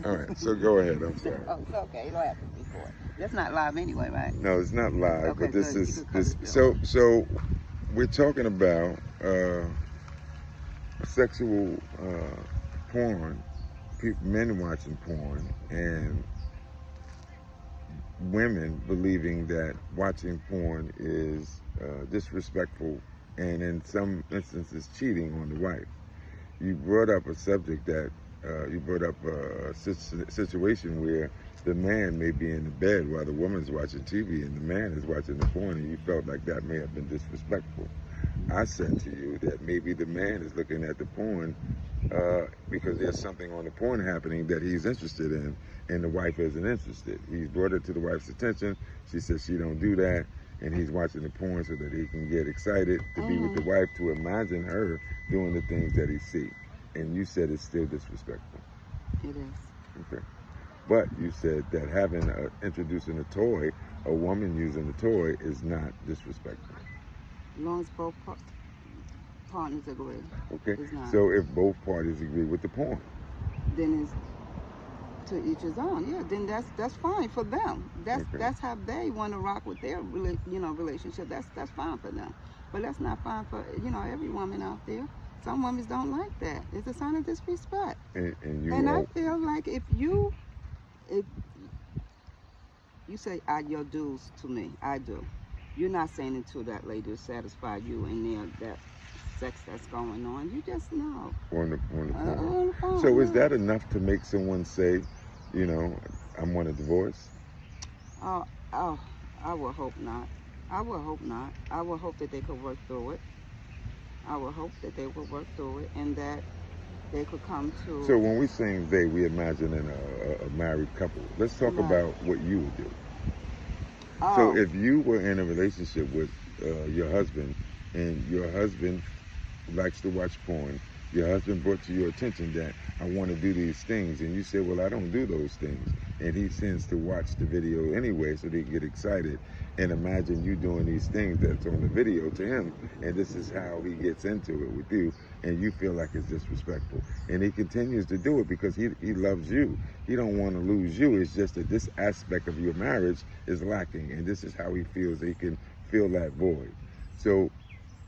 All right, so go ahead. I'm sorry. Oh, it's okay. You don't have to record. That's not live anyway, right? No, it's not live, Okay, but this good. You is could cut this. it short. So we're talking about sexual porn, men watching porn, and women believing that watching porn is disrespectful and in some instances cheating on the wife. You brought up a subject that you brought up a situation where the man may be in the bed while the woman's watching TV and the man is watching the porn, and you felt like that may have been disrespectful. I said to you that maybe the man is looking at the porn because there's something on the porn happening that he's interested in, and the wife isn't interested. He's brought it to the wife's attention. She says she don't do that, and he's watching the porn so that he can get excited to be with the wife, to imagine her doing the things that he see. And you said it's still disrespectful. It is. Okay. But you said that introducing a toy, a woman using a toy, is not disrespectful. As long as both partners agree. Okay. It's not. So if both parties agree with the porn, Then it's to each his own. Yeah, then that's fine for them. That's how they want to rock with their relationship. That's fine for them. But that's not fine for every woman out there. Some women don't like that. It's a sign of disrespect. and I feel like if you say your dues to me, I do. You're not saying it to that lady to satisfy you and that sex that's going on. You just know. on the porn. On the phone, So is yeah. that enough to make someone say, I want a divorce? Oh, I would hope not. I would hope not. I would hope that they could work through it. I would hope that they would work through it and that they could come to. So when we saying they, we imagine in a married couple. Let's talk Right. about what you would do. Oh, So if you were in a relationship with your husband, and your husband likes to watch porn, your husband brought to your attention that I want to do these things, and you said, well, I don't do those things, and he tends to watch the video anyway so they get excited and imagine you doing these things that's on the video to him, and this is how he gets into it with you, and you feel like it's disrespectful, and he continues to do it because he loves you. He don't want to lose you. It's just that this aspect of your marriage is lacking, and this is how he feels he can fill that void. So,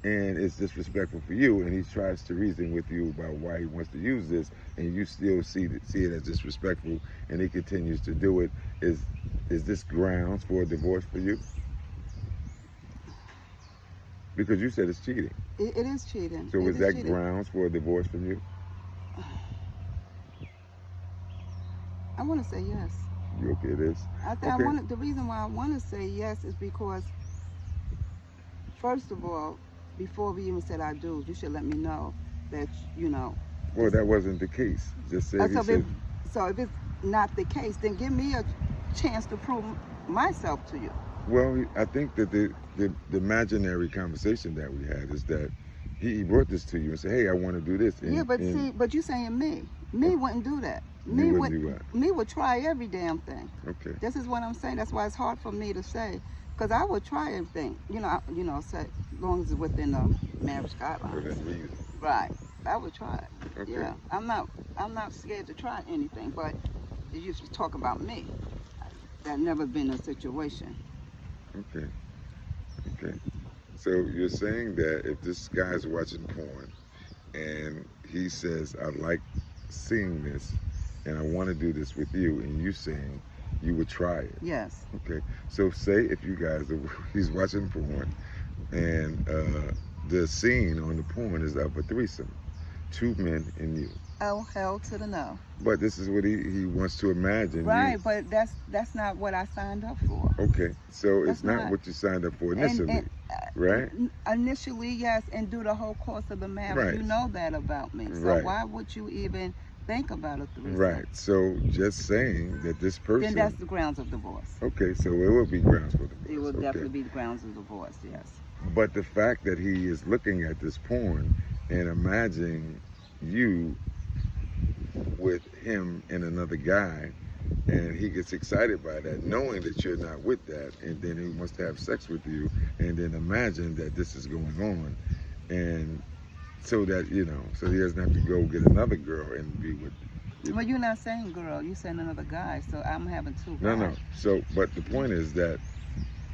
and it's disrespectful for you, and he tries to reason with you about why he wants to use this, and you still see it as disrespectful, and he continues to do it. Is this grounds for a divorce for you? Because you said it's cheating. it is cheating. So It is is that cheating. grounds for a divorce from you? I want to say yes. You okay? It is. Okay. The reason why I want to say yes is because, first of all, before we even said our dues, you should let me know that Well, that wasn't the case. Just said he said. So if it's not the case, then give me a chance to prove myself to you. Well, I think that the imaginary conversation that we had is that he brought this to you and said, "Hey, I want to do this." And, Yeah, but you saying me wouldn't do that. You wouldn't do what? Me would try every damn thing. Okay. This is what I'm saying. That's why it's hard for me to say, because I would try everything. Say, as long as it's within the marriage guidelines. Within reason. Right. I would try it. Okay. Yeah. I'm not scared to try anything, but you used to talk about me. That never been a situation. Okay. Okay. So you're saying that if this guy's watching porn and he says, I like seeing this and I want to do this with you, and you saying you would try it. Yes. Okay. So say if you guys, he's watching porn and the scene on the porn is of a threesome, 2 men and you. Oh, hell to the no. But this is what he wants to imagine. Right, but that's not what I signed up for. Okay, so That's it's not not- what you signed up for initially, And, right? Initially, yes, and do the whole course of the marriage. Right. You know that about me. So Right. why would you even think about a threesome? Right. So just saying that this person. Then that's the grounds of divorce. Okay, so it would be grounds for divorce. It will Okay. definitely be the grounds of divorce, yes. But the fact that he is looking at this porn and imagining you with him and another guy, and he gets excited by that, knowing that you're not with that, and then he wants to have sex with you, and then imagine that this is going on, and so that so he doesn't have to go get another girl and be with Well, you're not saying girl, you're saying another guy, so I'm having two guys. No. So, but the point is that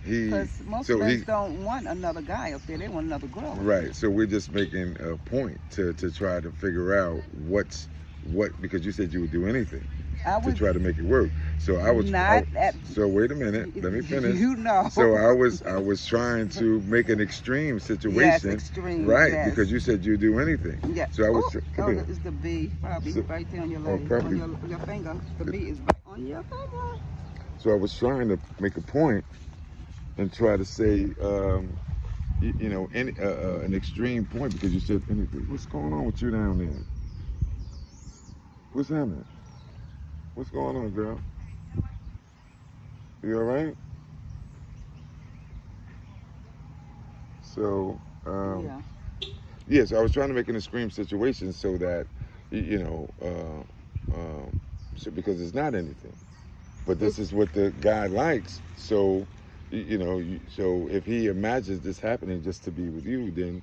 Because most men don't want another guy up there, they want another girl. Right. So we're just making a point to try to figure out what, because you said you would do anything to try to make it work. So I was so wait a minute, let me finish. You know. So I was trying to make an extreme situation. Yes, extreme. Right, yes. because you said you'd do anything. Yeah. So I was. It's the B, probably right there on your leg, on your finger. The B is right on your finger. So I was trying to make a point and try to say, you know, an extreme point, because you said anything. What's going on with you down there? What's happening? What's going on, girl? You all right? So, yes, I was trying to make an extreme situation so that, you know, so because it's not anything, but this is what the guy likes. So, you know, so if he imagines this happening just to be with you, then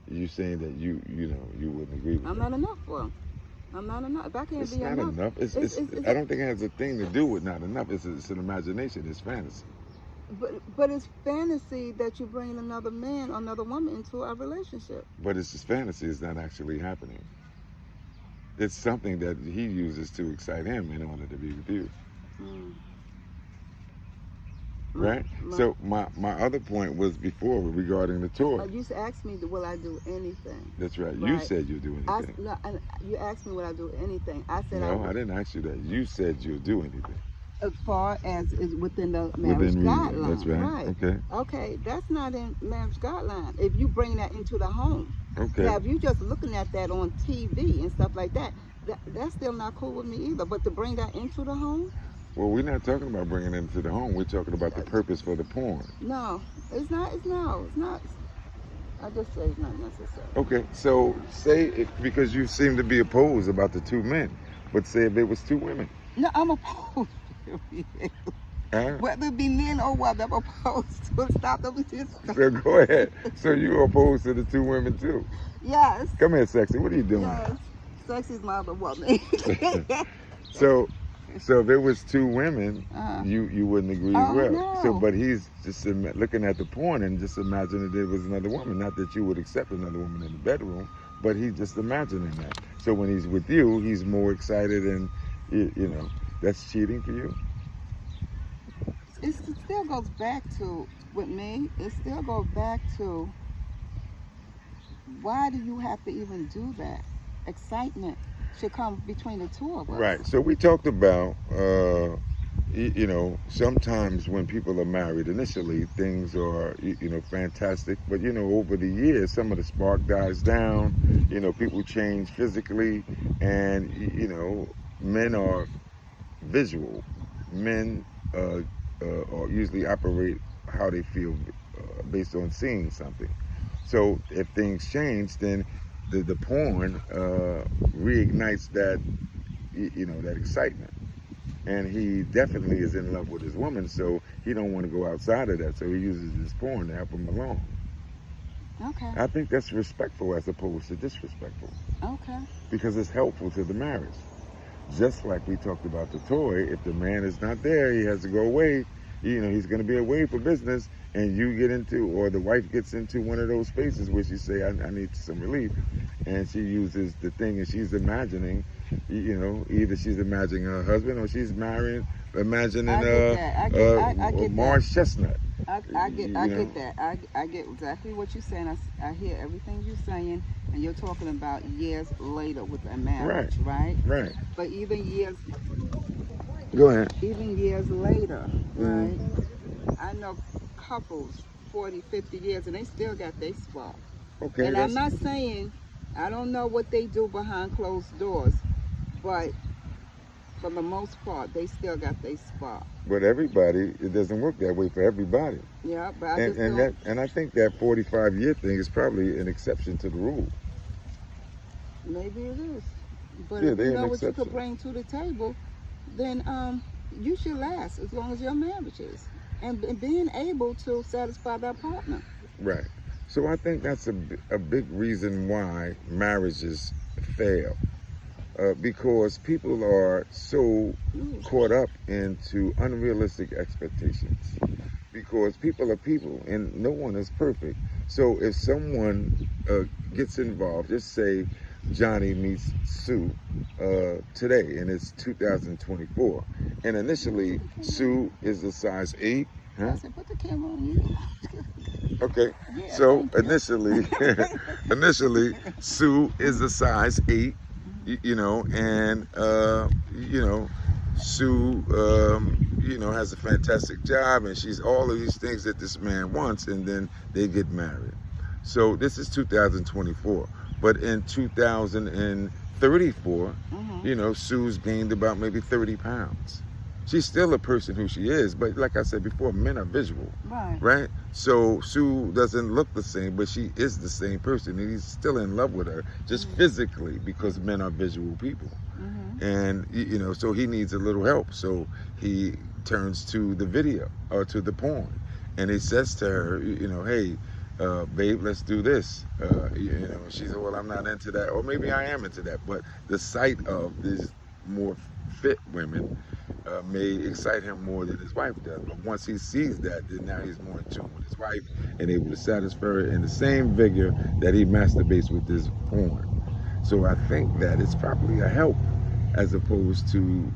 you're saying that you know, you wouldn't agree with I'm that. not enough for him. I'm not enough. If I can't It's be not enough. It's I don't think it has a thing to do with not enough. It's an imagination. It's fantasy. But it's fantasy that you bring another man or another woman into a relationship. But it's just fantasy. It's not actually happening. It's something that he uses to excite him in order to be with you. Right? So my other point was before regarding the toy. You asked me, will I do anything? That's right. You said you'll do anything. You asked me, will I do anything? I said no, I didn't ask you that. You said you'll do anything. As far as is within the marriage guideline. That's right. Okay. Okay, that's not in marriage guideline. If you bring that into the home. Okay. Now, if you just looking at that on TV and stuff like that, that's still not cool with me either. But to bring that into the home. Well, we're not talking about bringing it into the home. We're talking about the purpose for the porn. No, it's not. It's not. I just say it's not necessary. Okay, so say because you seem to be opposed about the two men, but say if it was two women. No, I'm opposed. Whether it be men or whether I'm opposed to it, stop them. So go ahead. So you're opposed to the two women too? Yes. Come here, Sexy. What are you doing? Yes. Sexy's my other woman. So if it was two women, you wouldn't agree as well. No. So, but he's just looking at the porn and just imagining that it was another woman. Not that you would accept another woman in the bedroom, but he's just imagining that. So when he's with you, he's more excited, and you know that's cheating for you. It still goes back to with me. It still goes back to why do you have to even do that? Excitement should come between the two of us. Right. So we talked about, you know, sometimes when people are married, initially things are, you know, fantastic. But, you know, over the years, some of the spark dies down. You know, people change physically. And, you know, men are visual. Men or usually operate how they feel based on seeing something. So if things change, then the porn reignites that, you know, that excitement. And he definitely is in love with his woman, so he don't want to go outside of that. So he uses his porn to help him along. Okay. I think that's respectful as opposed to disrespectful. Okay. Because it's helpful to the marriage. Just like we talked about the toy, if the man is not there, he has to go away. You know, he's going to be away for business, and you get into, or the wife gets into one of those spaces where she say, I need some relief. And she uses the thing, and she's imagining, you know, either she's imagining her husband or she's imagining Morris Chestnut. I get that. I get exactly what you're saying. I hear everything you're saying, and you're talking about years later with a marriage, right? Right. But even years. Go ahead. Even years later, right? I know couples 40, 50 years, and they still got their spot. Okay. And I'm not saying I don't know what they do behind closed doors, but for the most part, they still got their spot. But everybody, it doesn't work that way for everybody. Yeah, but I think that 45-year thing is probably an exception to the rule. Maybe it is. But yeah, if you know what you could bring to the table, then you should last as long as your marriage is. And being able to satisfy that partner. Right. So I think that's a big reason why marriages fail. because people are so Ooh. caught up into unrealistic expectations. Because people are people, and no one is perfect. So if someone gets involved, just say Johnny meets Sue today, and it's 2024, and initially Sue is a size 8. I said, put the camera on you. Okay, Yeah, so thank you. initially Sue is a size 8, and Sue has a fantastic job, and she's all of these things that this man wants, and then they get married. So this is 2024, but in 2034, Sue's gained about maybe 30 pounds. She's still a person who she is, but like I said before, men are visual, right? So Sue doesn't look the same, but she is the same person, and he's still in love with her, just physically, because men are visual people. And so he needs a little help, so he turns to the video or to the porn, and he says to her, hey, babe, let's do this. She said, well, I'm not into that, or maybe I am into that, but the sight of these more fit women may excite him more than his wife does. But once he sees that, then now he's more in tune with his wife and able to satisfy her in the same vigor that he masturbates with this porn. So I think that it's probably a help as opposed to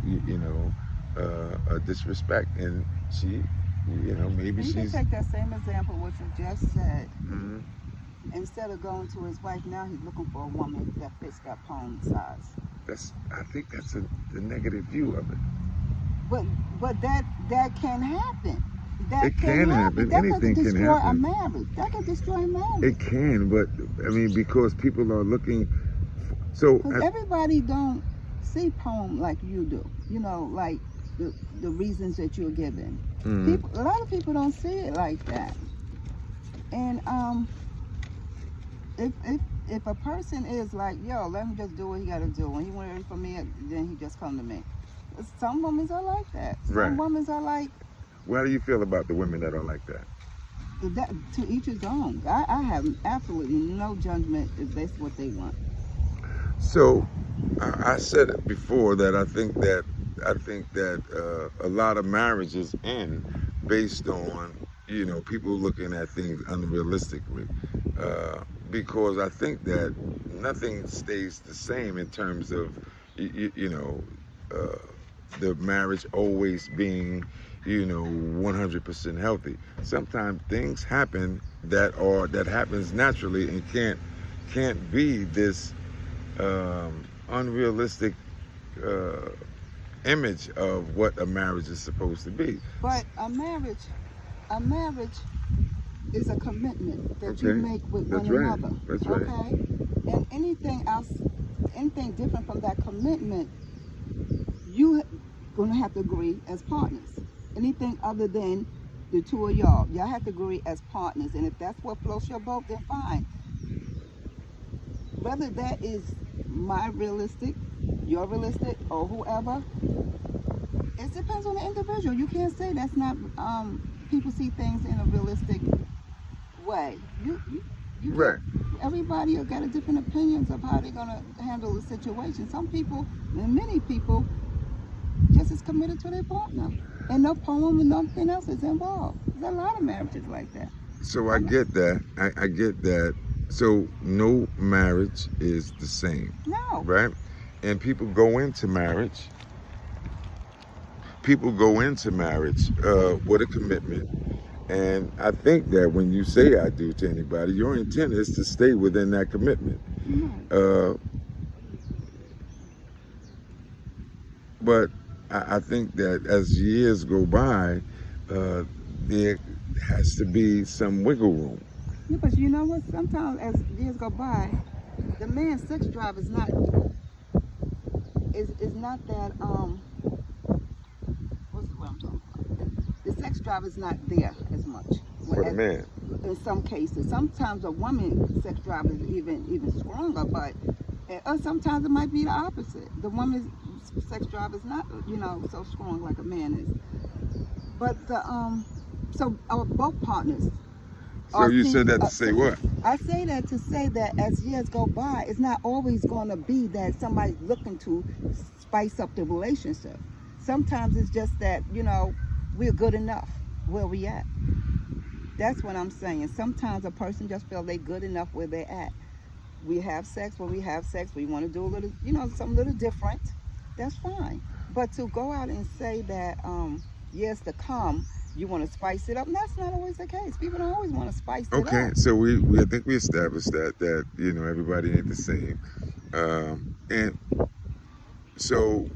a disrespect. And she, maybe You can she's. take that same example, what you just said. Instead of going to his wife, now he's looking for a woman that fits that palm size. I think that's the negative view of it. But that can happen. It can happen. That Anything could can destroy happen. a marriage. That could destroy a marriage. It can, but I mean, because people are looking. So Because everybody don't see poem like you do. Like the reasons that you're giving. A lot of people don't see it like that. And if a person is like, yo, let him just do what he got to do. When he wants it from me, then he just come to me. Some women are like that. Some women are like. How do you feel about the women that are like that? To each his own. I have absolutely no judgment if that's what they want. So I said it before that I think that a lot of marriages end based on people looking at things unrealistically, because I think that nothing stays the same in terms of the marriage always being 100% healthy. Sometimes things happen that happens naturally and can't be this unrealistic image of what a marriage is supposed to be. But a marriage is a commitment that you make with one another. That's right. Okay? And anything else, anything different from that commitment, you gonna have to agree as partners. Anything other than the two of y'all have to agree as partners. And if that's what floats your boat, then fine. Whether that is my realistic, your realistic, or whoever, it depends on the individual. You can't say that's not. People see things in a realistic way. You Right. Everybody got a different opinions of how they're gonna handle the situation. Some people, and many people, just as committed to their partner, and no poem and nothing else is involved. There's a lot of marriages like that. So I get that. I get that. So no marriage is the same. No. Right? And people go into marriage. With a commitment. And I think that when you say I do to anybody, your intent is to stay within that commitment. But I think that as years go by, there has to be some wiggle room. Yeah, but you know what? Sometimes as years go by, the man's sex drive is not that what's the word I'm talking about? The sex drive is not there as much. For the man. In some cases. Sometimes a woman's sex drive is even stronger, but sometimes it might be the opposite. The woman's sex drive is not, so strong like a man is. But so our both partners So you said that to say what? I say that to say that as years go by, it's not always going to be that somebody's looking to spice up the relationship. Sometimes it's just that, you know, we're good enough where we at. That's what I'm saying. Sometimes a person just feels they're good enough where they're at. We have sex when we have sex. We want to do a little, you know, something a little different. That's fine. But to go out and say that years to come, you want to spice it up, that's not always the case. People don't always want to spice it up. Okay, so I think we established that you know, everybody ain't the same. And so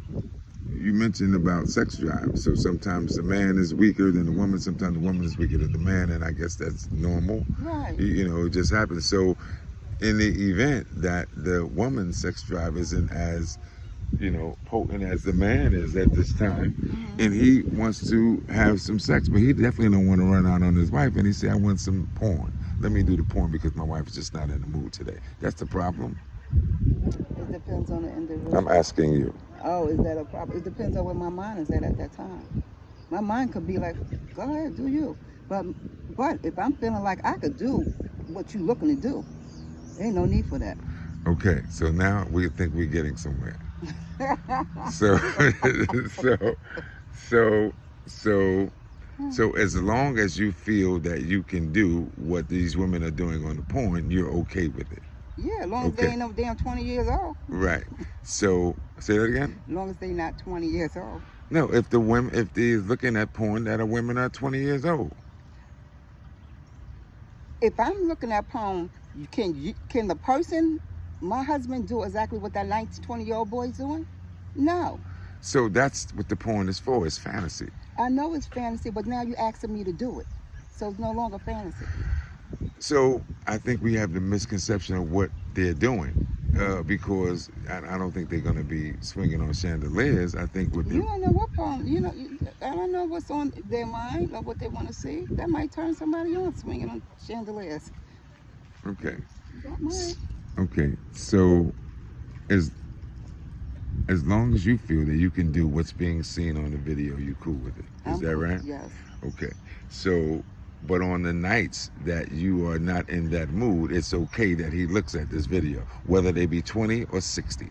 you mentioned about sex drive. So sometimes the man is weaker than the woman. Sometimes the woman is weaker than the man, and I guess that's normal. Right. You know, it just happens. So in the event that the woman's sex drive isn't as, you know, potent as the man is at this time, and he wants to have some sex, but he definitely don't want to run out on his wife, and he say, I want some porn. Let me do the porn because my wife is just not in the mood today. That's the problem? It depends on the individual. I'm asking you. Oh, is that a problem? It depends on where my mind is at that time. My mind could be like, go ahead, do you. But if I'm feeling like I could do what you're looking to do, there ain't no need for that. Okay, so now we think we're getting somewhere. So as long as you feel that you can do what these women are doing on the porn, you're okay with it. Yeah, as long as they ain't no damn 20 years old. Right. So say that again. As long as they not 20 years old. No, if they're looking at porn that are women are 20 years old. If I'm looking at porn, can the person, my husband, do exactly what that 19, 20-year-old boy's doing? No. So that's what the porn is for. It's fantasy. I know it's fantasy, but now you're asking me to do it. So it's no longer fantasy. So I think we have the misconception of what they're doing, because I don't think they're going to be swinging on chandeliers. I think what you don't know what porn. You know, I don't know what's on their mind or what they want to see. That might turn somebody on swinging on chandeliers. Okay. That might. Okay. So as long as you feel that you can do what's being seen on the video, you're cool with it. Is that right? Yes. Okay. So, but on the nights that you are not in that mood, it's okay that he looks at this video, whether they be 20 or 60.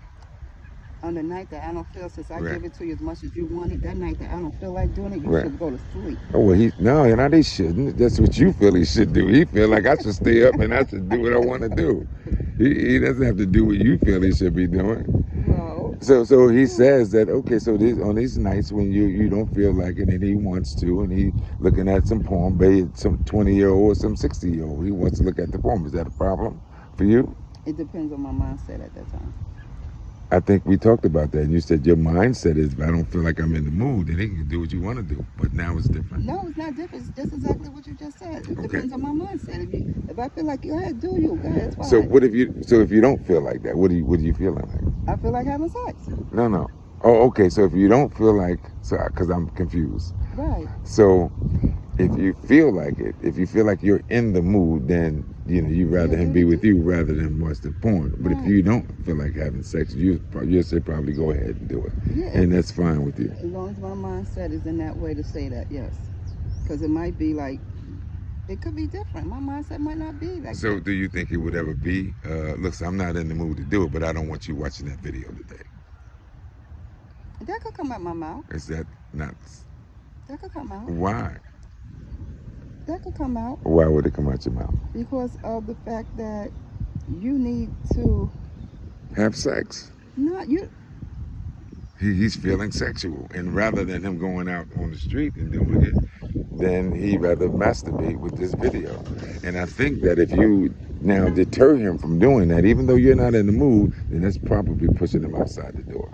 On the night that I don't feel, since I Right. give it to you as much as you want it, that night that I don't feel like doing it, you Right. should go to sleep. Oh, well, no, they shouldn't. That's what you feel he should do. He feel like I should stay up and I should do what I want to do. He doesn't have to do what you feel he should be doing. No. So he says that, okay, so on these nights when you don't feel like it and he wants to, and he looking at some porn, be it some 20-year-old or some 60-year-old, he wants to look at the porn. Is that a problem for you? It depends on my mindset at that time. I think we talked about that, and you said your mindset is, if I don't feel like I'm in the mood, then he can do what you want to do. But now it's different. No, it's not different. It's just exactly what you just said. It Okay. depends on my mindset. If I feel like, go ahead, do you. Go ahead, it's fine. So if you don't feel like that, what are you feeling like? I feel like having sex. No. Oh, okay. So if you don't feel like, because I'm confused. Right. So if you feel like it, if you feel like you're in the mood, then you'd rather him be with you rather than watch the porn. But if you don't feel like having sex, you'll say probably go ahead and do it, and that's fine with you. As long as my mindset is in that way to say that, yes, because it might be like, it could be different. My mindset might not be like. So do you think it would ever be? Look, I'm not in the mood to do it, but I don't want you watching that video today. That could come out my mouth. Is that not? That could come out. Why? That could come out Why would it come out your mouth? because of the fact that you need to Have sex. not you. He's feeling sexual, and rather than him going out on the street and doing it, then he'd rather masturbate with this video. And I think that if you now deter him from doing that, even though you're not in the mood, then that's probably pushing him outside the door.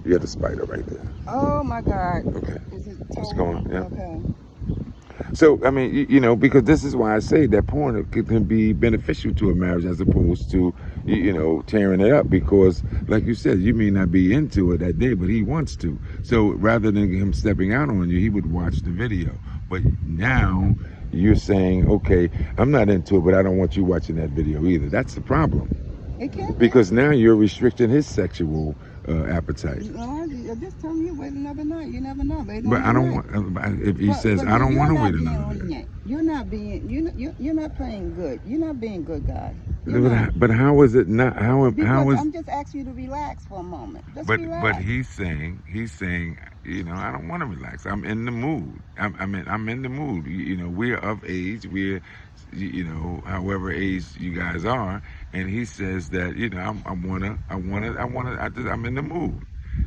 You got a spider right there. Oh my God. Okay. Is it What's totally- going on? Yeah. Okay. So, I mean, because this is why I say that porn can be beneficial to a marriage as opposed to, tearing it up. Because, like you said, you may not be into it that day, but he wants to. So, rather than him stepping out on you, he would watch the video. But now you're saying, okay, I'm not into it, but I don't want you watching that video either. That's the problem. It can be. Because now you're restricting his sexual appetite. I'm just telling you, wait another night. You never know. Wait But another I don't night. want. If he says But I don't you're want to not wait being another day. lenient. You're not being. You're not playing good. You're not being good, guy. But how is it not? How Because is? I'm just asking you to relax for a moment. Just But relax. he's saying, you know, I don't want to relax. I'm in the mood. I'm in the mood. You know, we're of age. We're, you know, however age you guys are, and he says that, you know, I'm in the mood.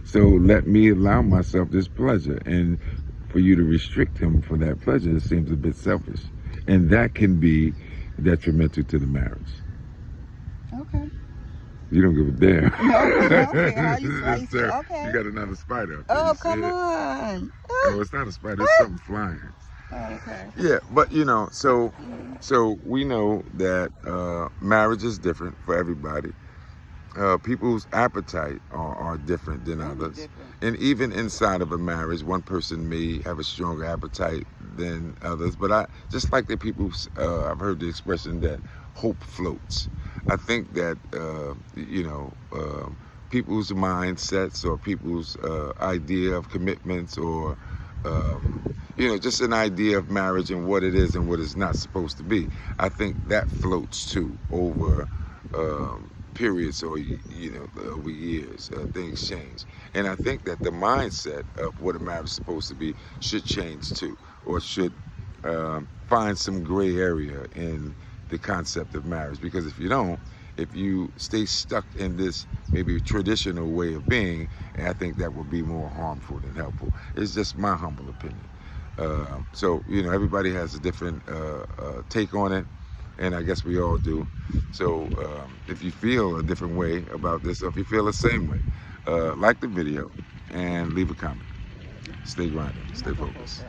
So let me allow myself this pleasure, and for you to restrict him for that pleasure, it seems a bit selfish, and that can be detrimental to the marriage. Okay. You don't give a damn. Okay. How you slice it? Okay. You got another spider. Oh, come on. Oh, it's not a spider. It's something flying. Oh, okay. Yeah, but you know, so we know that marriage is different for everybody. People's appetite are different than others. Different. And even inside of a marriage, one person may have a stronger appetite than others. But I just like the people, I've heard the expression that hope floats. I think that, people's mindsets or people's idea of commitments or, just an idea of marriage and what it is and what it's not supposed to be. I think that floats too over periods or, over years. Things change. And I think that the mindset of what a marriage is supposed to be should change too, or should find some gray area in the concept of marriage. Because if you don't, if you stay stuck in this maybe traditional way of being, and I think that will be more harmful than helpful. It's just my humble opinion. So, everybody has a different take on it, and I guess we all do. So if you feel a different way about this, or if you feel the same way, like the video and leave a comment. Stay grinding, stay focused.